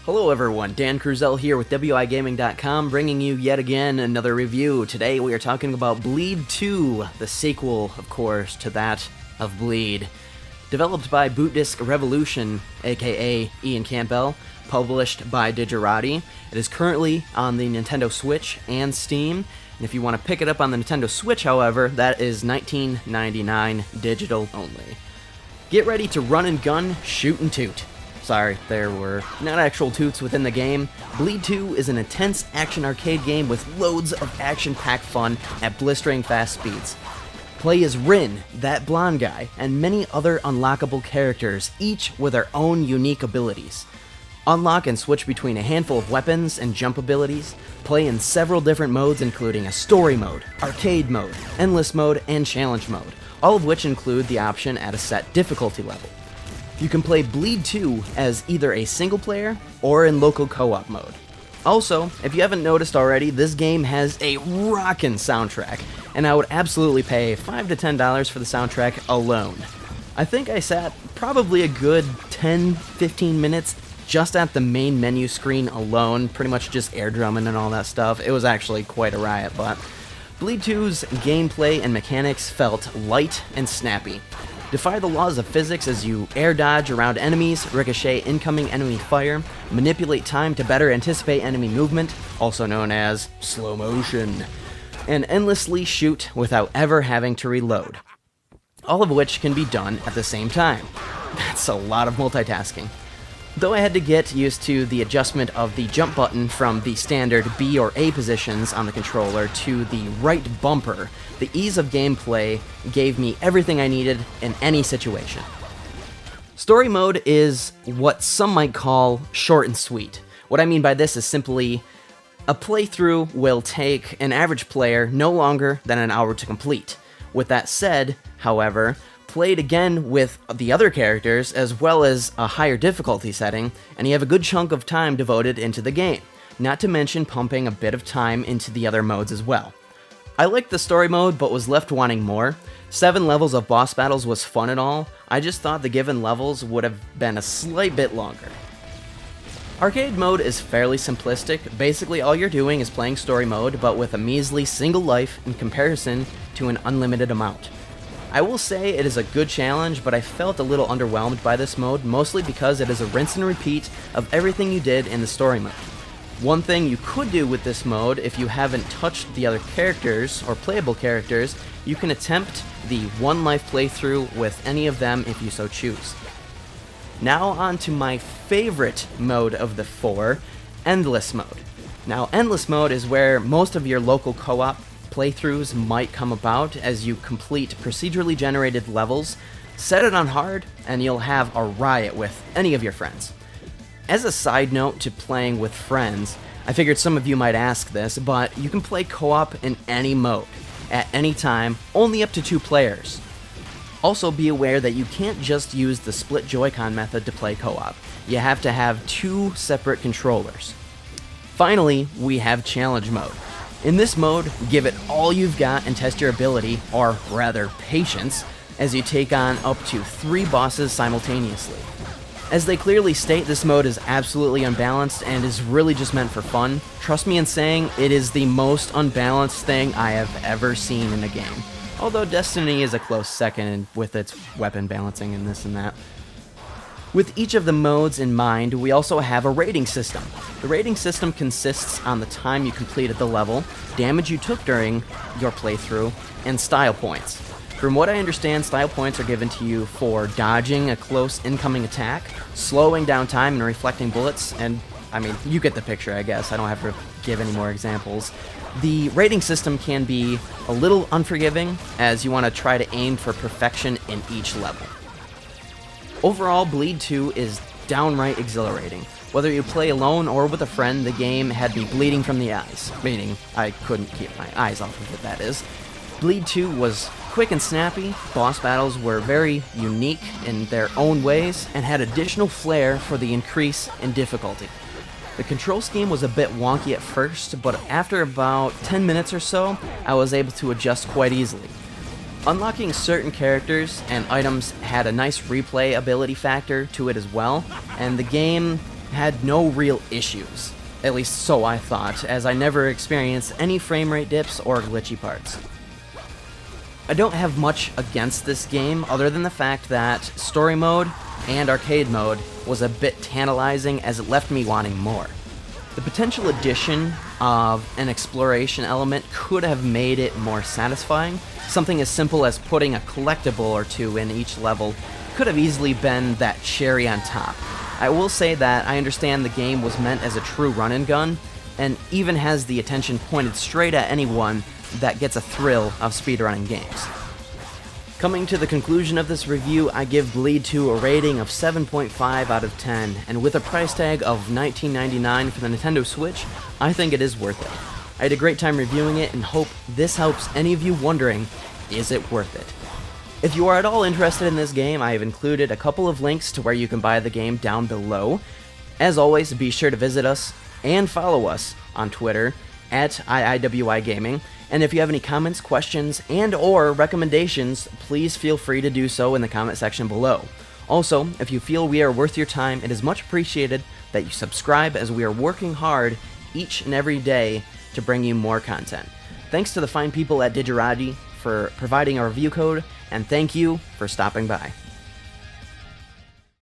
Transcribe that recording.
Hello everyone, Dan Cruzel here with WIGaming.com, bringing you yet again another review. Today we are talking about Bleed 2, the sequel, of course, to that of Bleed. Developed by Boot Disc Revolution, aka Ian Campbell, published by Digerati. It is currently on the Nintendo Switch and Steam, and if you want to pick it up on the Nintendo Switch, however, that is $19.99 digital only. Get ready to run and gun, shoot and toot. Sorry, there were not actual toots within the game. Bleed 2 is an intense action arcade game with loads of action-packed fun at blistering fast speeds. Play as Rin, that blonde guy, and many other unlockable characters, each with their own unique abilities. Unlock and switch between a handful of weapons and jump abilities. Play in several different modes including a story mode, arcade mode, endless mode, and challenge mode, all of which include the option at a set difficulty level. You can play Bleed 2 as either a single player or in local co-op mode. Also, if you haven't noticed already, this game has a rockin' soundtrack, and I would absolutely pay $5 to $10 for the soundtrack alone. I think I sat probably a good 10-15 minutes just at the main menu screen alone, pretty much just air drumming and all that stuff. It was actually quite a riot, but Bleed 2's gameplay and mechanics felt light and snappy. Defy the laws of physics as you air dodge around enemies, ricochet incoming enemy fire, manipulate time to better anticipate enemy movement, also known as slow motion, and endlessly shoot without ever having to reload. All of which can be done at the same time. That's a lot of multitasking. Though I had to get used to the adjustment of the jump button from the standard B or A positions on the controller to the right bumper, the ease of gameplay gave me everything I needed in any situation. Story mode is what some might call short and sweet. What I mean by this is simply a playthrough will take an average player no longer than an hour to complete. With that said, however, played again with the other characters as well as a higher difficulty setting, and you have a good chunk of time devoted into the game, not to mention pumping a bit of time into the other modes as well. I liked the story mode but was left wanting more. 7 levels of boss battles was fun and all, I just thought the given levels would have been a slight bit longer. Arcade mode is fairly simplistic. Basically all you're doing is playing story mode but with a measly single life in comparison to an unlimited amount. I will say it is a good challenge, but I felt a little underwhelmed by this mode, mostly because it is a rinse and repeat of everything you did in the story mode. One thing you could do with this mode, if you haven't touched the other characters, or playable characters, you can attempt the one life playthrough with any of them if you so choose. Now on to my favorite mode of the 4, Endless Mode. Now Endless Mode is where most of your local co-op playthroughs might come about as you complete procedurally generated levels. Set it on hard and you'll have a riot with any of your friends. As a side note to playing with friends, I figured some of you might ask this, but you can play co-op in any mode, at any time, only up to 2 players. Also be aware that you can't just use the split Joy-Con method to play co-op. You have to have 2 separate controllers. Finally, we have Challenge Mode. In this mode, give it all you've got and test your ability, or rather patience, as you take on up to 3 bosses simultaneously. As they clearly state, this mode is absolutely unbalanced and is really just meant for fun. Trust me in saying it is the most unbalanced thing I have ever seen in a game. Although Destiny is a close second with its weapon balancing and this and that. With each of the modes in mind, we also have a rating system. The rating system consists on the time you completed the level, damage you took during your playthrough, and style points. From what I understand, style points are given to you for dodging a close incoming attack, slowing down time and reflecting bullets, and I mean, you get the picture, I guess. I don't have to give any more examples. The rating system can be a little unforgiving, as you want to try to aim for perfection in each level. Overall, Bleed 2 is downright exhilarating. Whether you play alone or with a friend, the game had me bleeding from the eyes, meaning I couldn't keep my eyes off of it, that is. Bleed 2 was quick and snappy, boss battles were very unique in their own ways, and had additional flair for the increase in difficulty. The control scheme was a bit wonky at first, but after about 10 minutes or so, I was able to adjust quite easily. Unlocking certain characters and items had a nice replay ability factor to it as well, and the game had no real issues. At least so I thought, as I never experienced any frame rate dips or glitchy parts. I don't have much against this game other than the fact that story mode and arcade mode was a bit tantalizing as it left me wanting more. The potential addition of an exploration element could have made it more satisfying. Something as simple as putting a collectible or two in each level could have easily been that cherry on top. I will say that I understand the game was meant as a true run-and-gun, and even has the attention pointed straight at anyone that gets a thrill of speedrunning games. Coming to the conclusion of this review, I give Bleed 2 a rating of 7.5 out of 10, and with a price tag of $19.99 for the Nintendo Switch, I think it is worth it. I had a great time reviewing it and hope this helps any of you wondering, is it worth it? If you are at all interested in this game, I have included a couple of links to where you can buy the game down below. As always, be sure to visit us and follow us on Twitter at IIWI Gaming. And if you have any comments, questions, and or recommendations, please feel free to do so in the comment section below. Also, if you feel we are worth your time, it is much appreciated that you subscribe, as we are working hard each and every day to bring you more content. Thanks to the fine people at Digirati for providing our review code, and thank you for stopping by.